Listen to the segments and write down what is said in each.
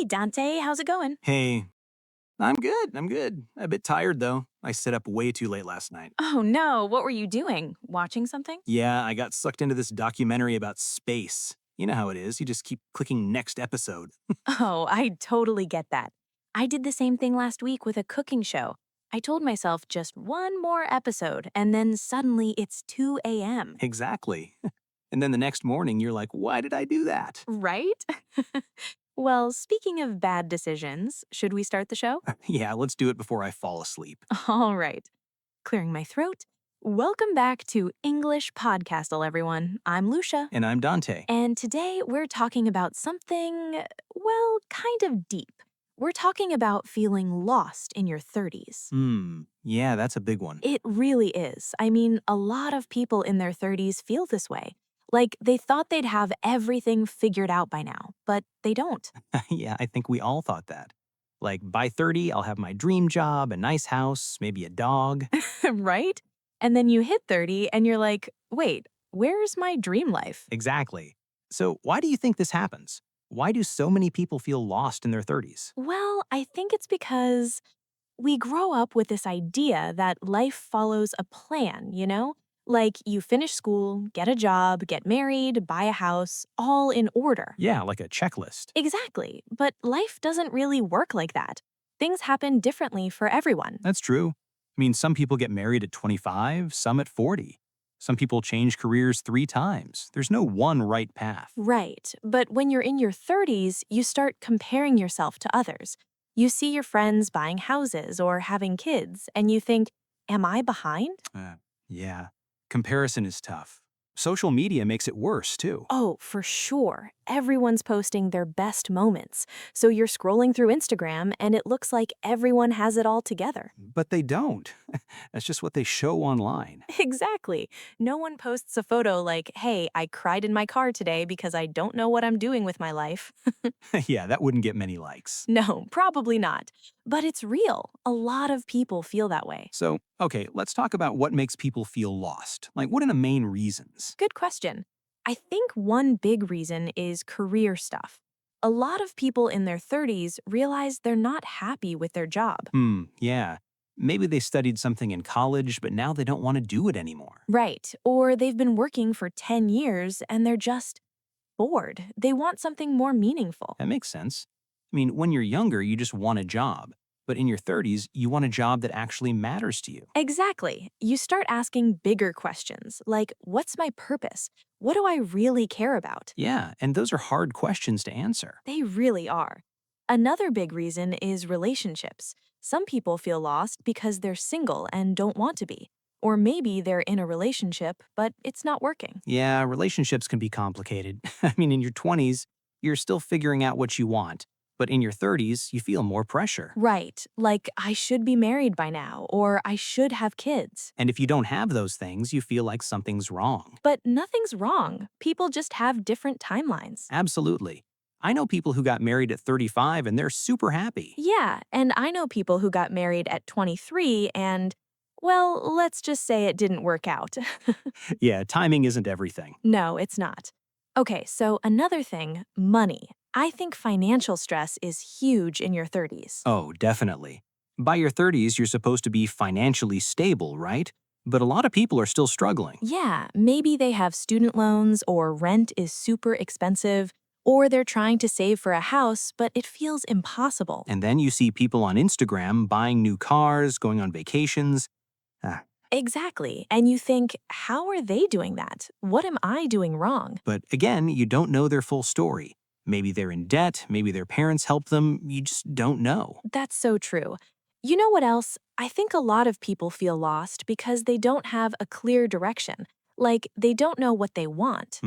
Hey, Dante, how's it going? Hey, I'm good. I'm good. A bit tired, though. I stayed up way too late last night. Oh no, what were you doing? Watching something? Yeah, I got sucked into this documentary about space. You know how it is. You just keep clicking next episode. Oh, I totally get that. I did the same thing last week with a cooking show. I told myself just one more episode, and then suddenly it's 2 a.m. Exactly. And then the next morning, you're like, why did I do that? Right? Well, speaking of bad decisions, should we start the show? Yeah, let's do it before I fall asleep. All right. Clearing my throat. Welcome back to English Podcastle, everyone. I'm Lucia. And I'm Dante. And today we're talking about something, well, kind of deep. We're talking about feeling lost in your 30s. Yeah, that's a big one. It really is. I mean, a lot of people in their 30s feel this way. Like they thought they'd have everything figured out by now, but they don't. Yeah, I think we all thought that. Like, by 30, I'll have my dream job, a nice house, maybe a dog. Right? And then you hit 30 and you're like, wait, where's my dream life? Exactly. So, why do you think this happens? Why do so many people feel lost in their 30s? Well, I think it's because we grow up with this idea that life follows a plan, you know? Like you finish school, get a job, get married, buy a house, all in order. Yeah, like a checklist. Exactly. But life doesn't really work like that. Things happen differently for everyone. That's true. I mean, some people get married at 25, some at 40. Some people change careers 3 times. There's no one right path. Right. But when you're in your 30s, you start comparing yourself to others. You see your friends buying houses or having kids, and you think, am I behind? Yeah, comparison is tough. Social media makes it worse, too. Oh, for sure. Everyone's posting their best moments. So you're scrolling through Instagram and it looks like everyone has it all together. But they don't. That's just what they show online. Exactly. No one posts a photo like, hey, I cried in my car today because I don't know what I'm doing with my life. Yeah, that wouldn't get many likes. No, probably not. But it's real. A lot of people feel that way. So, okay, let's talk about what makes people feel lost. Like, what are the main reasons? Good question. I think one big reason is career stuff. A lot of people in their 30s realize they're not happy with their job. Yeah. Maybe they studied something in college, but now they don't want to do it anymore. Right. Or they've been working for 10 years and they're just bored. They want something more meaningful. That makes sense. I mean, when you're younger, you just want a job. But in your 30s, you want a job that actually matters to you. Exactly. You start asking bigger questions like, what's my purpose? What do I really care about? Yeah, and those are hard questions to answer. They really are. Another big reason is relationships. Some people feel lost because they're single and don't want to be. Or maybe they're in a relationship, but it's not working. Yeah, relationships can be complicated. I mean, in your 20s, you're still figuring out what you want. But in your 30s, you feel more pressure. Right, like I should be married by now, or I should have kids. And if you don't have those things, you feel like something's wrong. But nothing's wrong. People just have different timelines. Absolutely. I know people who got married at 35 and they're super happy. Yeah, and I know people who got married at 23 and, well, let's just say it didn't work out. Yeah, timing isn't everything. No, it's not. Okay, so another thing, money. I think financial stress is huge in your 30s. Oh, definitely. By your 30s, you're supposed to be financially stable, right? But a lot of people are still struggling. Yeah, maybe they have student loans or rent is super expensive, or they're trying to save for a house, but it feels impossible. And then you see people on Instagram buying new cars, going on vacations. Exactly, and you think, how are they doing that? What am I doing wrong? But again, you don't know their full story. Maybe they're in debt, maybe their parents helped them, you just don't know. That's so true. You know what else? I think a lot of people feel lost because they don't have a clear direction. Like, they don't know what they want.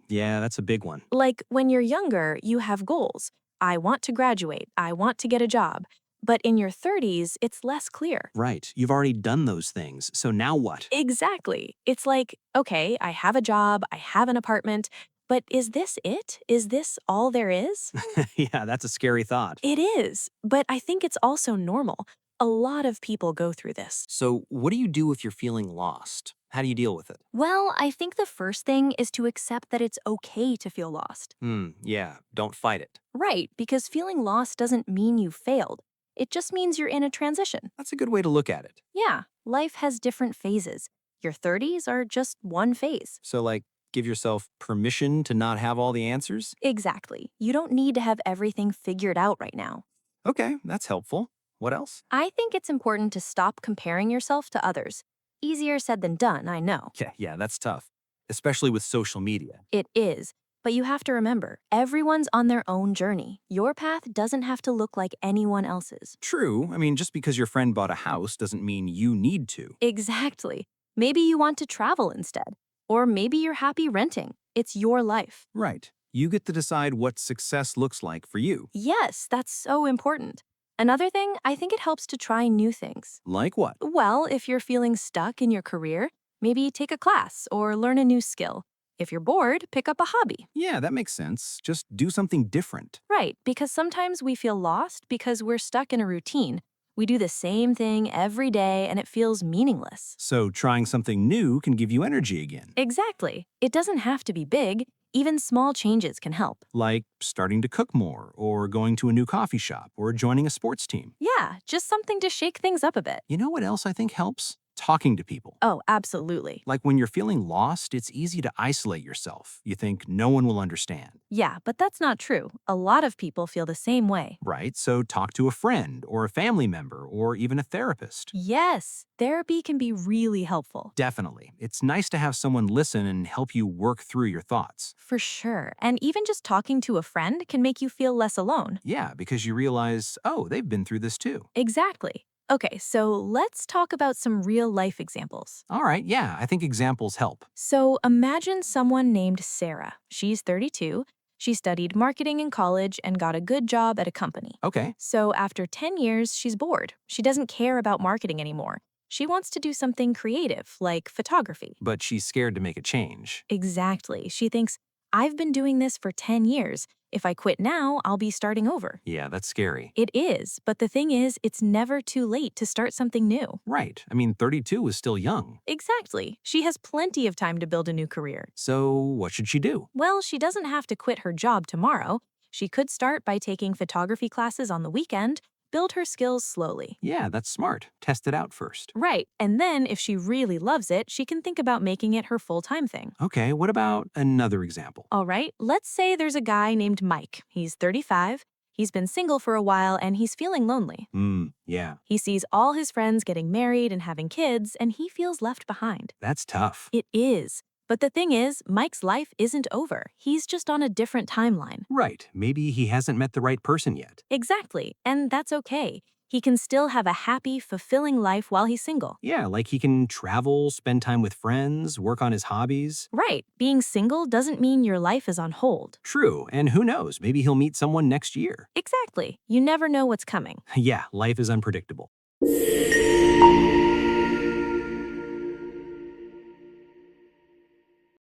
Yeah, that's a big one. Like, when you're younger, you have goals. I want to graduate. I want to get a job. But in your 30s, it's less clear. Right, you've already done those things, so now what? Exactly. It's like, okay, I have a job, I have an apartment, but is this it? Is this all there is? Yeah, that's a scary thought. It is, but I think it's also normal. A lot of people go through this. So, what do you do if you're feeling lost? How do you deal with it? Well, I think the first thing is to accept that it's okay to feel lost. Yeah, don't fight it. Right, because feeling lost doesn't mean you failed. It just means you're in a transition. That's a good way to look at it. Yeah, life has different phases. Your 30s are just one phase. So, like, give yourself permission to not have all the answers? Exactly. You don't need to have everything figured out right now. Okay, that's helpful. What else? I think it's important to stop comparing yourself to others. Easier said than done, I know. Yeah, that's tough, especially with social media. It is. But you have to remember, everyone's on their own journey. Your path doesn't have to look like anyone else's. True. I mean, just because your friend bought a house doesn't mean you need to. Exactly. Maybe you want to travel instead. Or maybe you're happy renting. It's your life. Right. You get to decide what success looks like for you. Yes, that's so important. Another thing, I think it helps to try new things. Like what? Well, if you're feeling stuck in your career, maybe take a class or learn a new skill. If you're bored, pick up a hobby. Yeah, that makes sense. Just do something different. Right, because sometimes we feel lost because we're stuck in a routine. We do the same thing every day and it feels meaningless. So, trying something new can give you energy again. Exactly. It doesn't have to be big. Even small changes can help. Like starting to cook more, or going to a new coffee shop, or joining a sports team. Yeah, just something to shake things up a bit. You know what else I think helps? Talking to people. Oh, absolutely. Like when you're feeling lost, it's easy to isolate yourself. You think no one will understand. Yeah, but that's not true. A lot of people feel the same way. Right? So talk to a friend or a family member or even a therapist. Yes, therapy can be really helpful. Definitely. It's nice to have someone listen and help you work through your thoughts. For sure. And even just talking to a friend can make you feel less alone. Yeah, because you realize, oh, they've been through this too. Exactly. Okay, so let's talk about some real life examples. All right, yeah, I think examples help. So imagine someone named Sarah. She's 32. She studied marketing in college and got a good job at a company. Okay, So after 10 years, she's bored. She doesn't care about marketing anymore. She wants to do something creative, like photography. but she's scared to make a change. Exactly. She thinks, I've been doing this for 10 years. If I quit now, I'll be starting over. Yeah, that's scary. It is, but the thing is, it's never too late to start something new. Right. I mean, 32 is still young. Exactly. She has plenty of time to build a new career. So what should she do? Well, she doesn't have to quit her job tomorrow. She could start by taking photography classes on the weekend, build her skills slowly. Yeah, that's smart. Test it out first. Right, and then if she really loves it, she can think about making it her full-time thing. Okay, what about another example? All right, let's say there's a guy named Mike. He's 35. He's been single for a while and he's feeling lonely. Yeah, He sees all his friends getting married and having kids, and he feels left behind. that's tough. It is. But the thing is, Mike's life isn't over. He's just on a different timeline. Right, maybe he hasn't met the right person yet. Exactly, and that's okay. He can still have a happy, fulfilling life while he's single. Yeah, like he can travel, spend time with friends, work on his hobbies. Right, being single doesn't mean your life is on hold. True, and who knows, maybe he'll meet someone next year. Exactly. You never know what's coming. Yeah, life is unpredictable.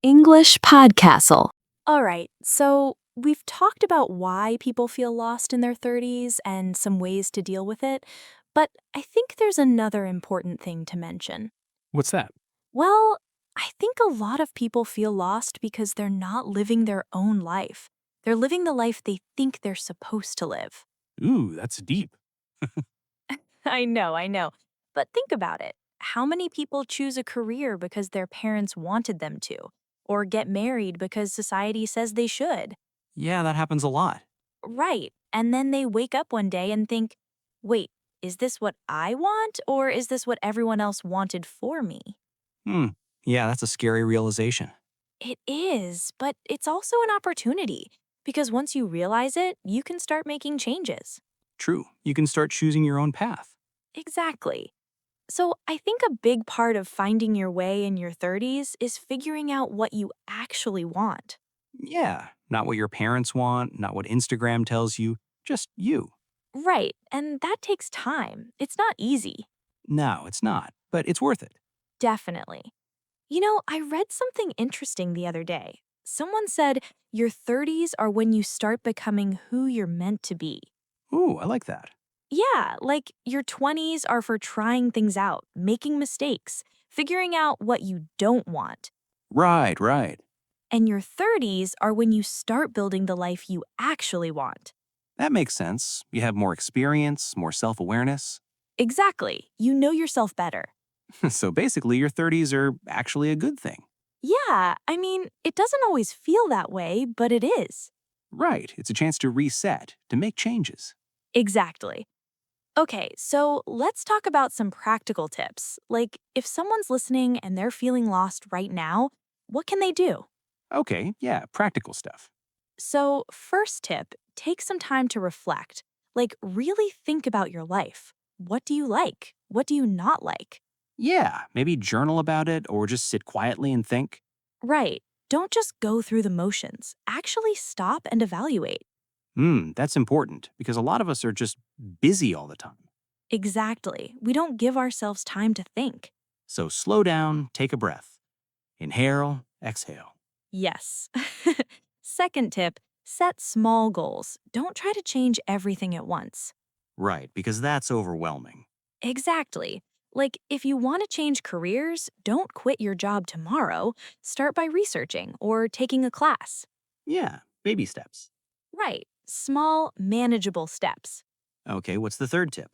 English Podcastle. All right, so we've talked about why people feel lost in their 30s and some ways to deal with it, but I think there's another important thing to mention. What's that? Well, I think a lot of people feel lost because they're not living their own life. They're living the life they think they're supposed to live. Ooh, that's deep. I know. But think about it. How many people choose a career because their parents wanted them to? Or get married because society says they should? Yeah, that happens a lot. Right. And then they wake up one day and think, wait, is this what I want? Or is this what everyone else wanted for me? Yeah, that's a scary realization. It is, but it's also an opportunity. Because once you realize it, you can start making changes. True, you can start choosing your own path. Exactly. So I think a big part of finding your way in your 30s is figuring out what you actually want. Yeah, not what your parents want, not what Instagram tells you, just you. Right, and that takes time. It's not easy. No, it's not, but it's worth it. Definitely. You know, I read something interesting the other day. Someone said your 30s are when you start becoming who you're meant to be. Ooh, I like that. Yeah, like your 20s are for trying things out, making mistakes, figuring out what you don't want. Right, right. And your 30s are when you start building the life you actually want. That makes sense. You have more experience, more self awareness. Exactly. You know yourself better. So basically, your 30s are actually a good thing. Yeah, I mean, it doesn't always feel that way, but it is. Right. It's a chance to reset, to make changes. Exactly. Okay, so let's talk about some practical tips. Like, if someone's listening and they're feeling lost right now, what can they do? Okay, yeah, practical stuff. So, first tip, take some time to reflect. Like, really think about your life. What do you like? What do you not like? Yeah, maybe journal about it or just sit quietly and think. Right. Don't just go through the motions. Actually stop and evaluate. That's important because a lot of us are just busy all the time. Exactly. We don't give ourselves time to think. So slow down, take a breath. Inhale, exhale. Yes. Second tip, set small goals. Don't try to change everything at once. Right, because that's overwhelming. Exactly. Like, if you want to change careers, don't quit your job tomorrow. Start by researching or taking a class. Yeah, baby steps. Right. Small, manageable steps. Okay, what's the third tip?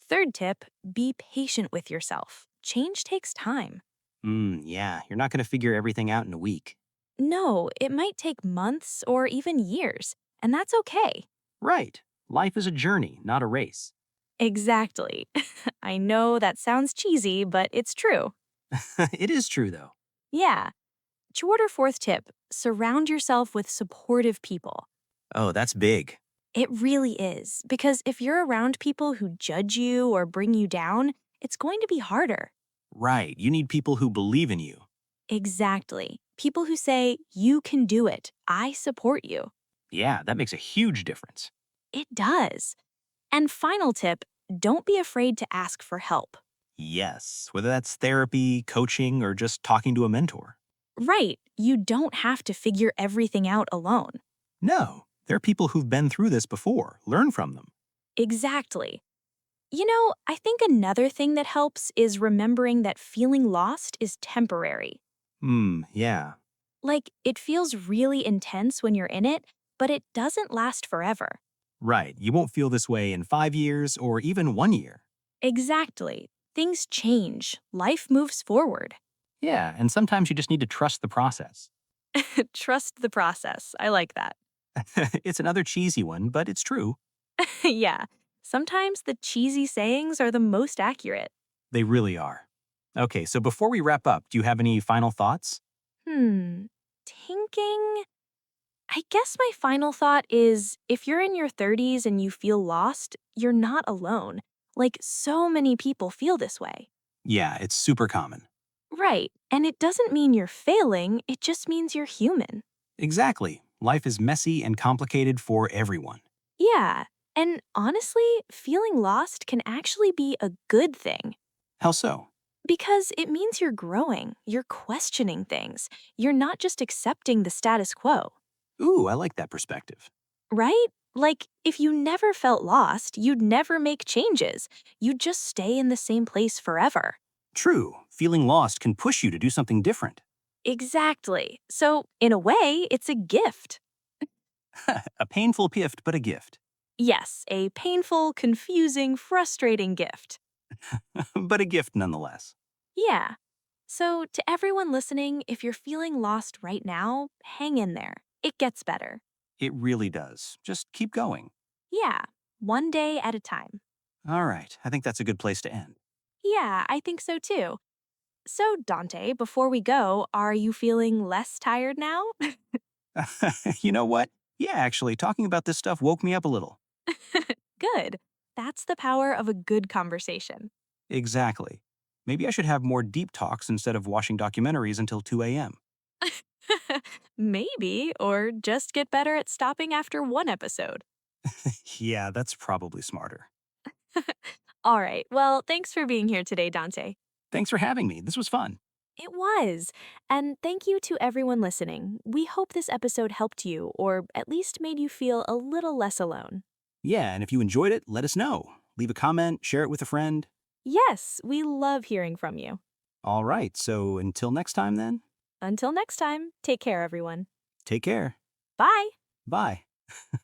Third tip, be patient with yourself. Change takes time. Yeah, you're not going to figure everything out in a week. No, it might take months or even years, and that's okay. Right. Life is a journey, not a race. Exactly. I know that sounds cheesy, but it's true. It is true, though. Yeah. Shorter fourth tip, surround yourself with supportive people. Oh, that's big. It really is, because if you're around people who judge you or bring you down, it's going to be harder. Right. You need people who believe in you. Exactly. People who say, you can do it, I support you. Yeah, that makes a huge difference. It does. And final tip, don't be afraid to ask for help. Yes, whether that's therapy, coaching, or just talking to a mentor. Right, you don't have to figure everything out alone. No, there are people who've been through this before. Learn from them. Exactly. You know, I think another thing that helps is remembering that feeling lost is temporary. Yeah. Like, it feels really intense when you're in it, but it doesn't last forever. Right. You won't feel this way in 5 years or even 1 year. Exactly. Things change, life moves forward. Yeah, and sometimes you just need to trust the process. Trust the process. I like that. It's another cheesy one, but it's true. Yeah, sometimes the cheesy sayings are the most accurate. They really are. Okay, so before we wrap up, do you have any final thoughts? Hmm, thinking. I guess my final thought is if you're in your 30s and you feel lost, you're not alone. Like, so many people feel this way. Yeah, it's super common. Right, and it doesn't mean you're failing, it just means you're human. Exactly. Life is messy and complicated for everyone. Yeah, and honestly, feeling lost can actually be a good thing. How so? Because it means you're growing, you're questioning things, you're not just accepting the status quo. Ooh, I like that perspective. Right? Like, if you never felt lost, you'd never make changes. You'd just stay in the same place forever. True, feeling lost can push you to do something different. Exactly. So, in a way, it's a gift. A painful gift, but a gift. Yes, a painful, confusing, frustrating gift. But a gift nonetheless. Yeah. So, to everyone listening, if you're feeling lost right now, hang in there. It gets better. It really does. Just keep going. Yeah, one day at a time. All right, I think that's a good place to end. Yeah, I think so too. So, Dante, before we go, are you feeling less tired now? You know what? Yeah, actually, talking about this stuff woke me up a little. Good. That's the power of a good conversation. Exactly. Maybe I should have more deep talks instead of watching documentaries until 2 a.m. Maybe, or just get better at stopping after one episode. Yeah, that's probably smarter. All right, well, thanks for being here today, Dante. Thanks for having me. This was fun. It was. And thank you to everyone listening. We hope this episode helped you, or at least made you feel a little less alone. Yeah, and if you enjoyed it, let us know. Leave a comment, share it with a friend. Yes, we love hearing from you. All right, so until next time then, Until next time, take care, everyone. take care. Bye. Bye.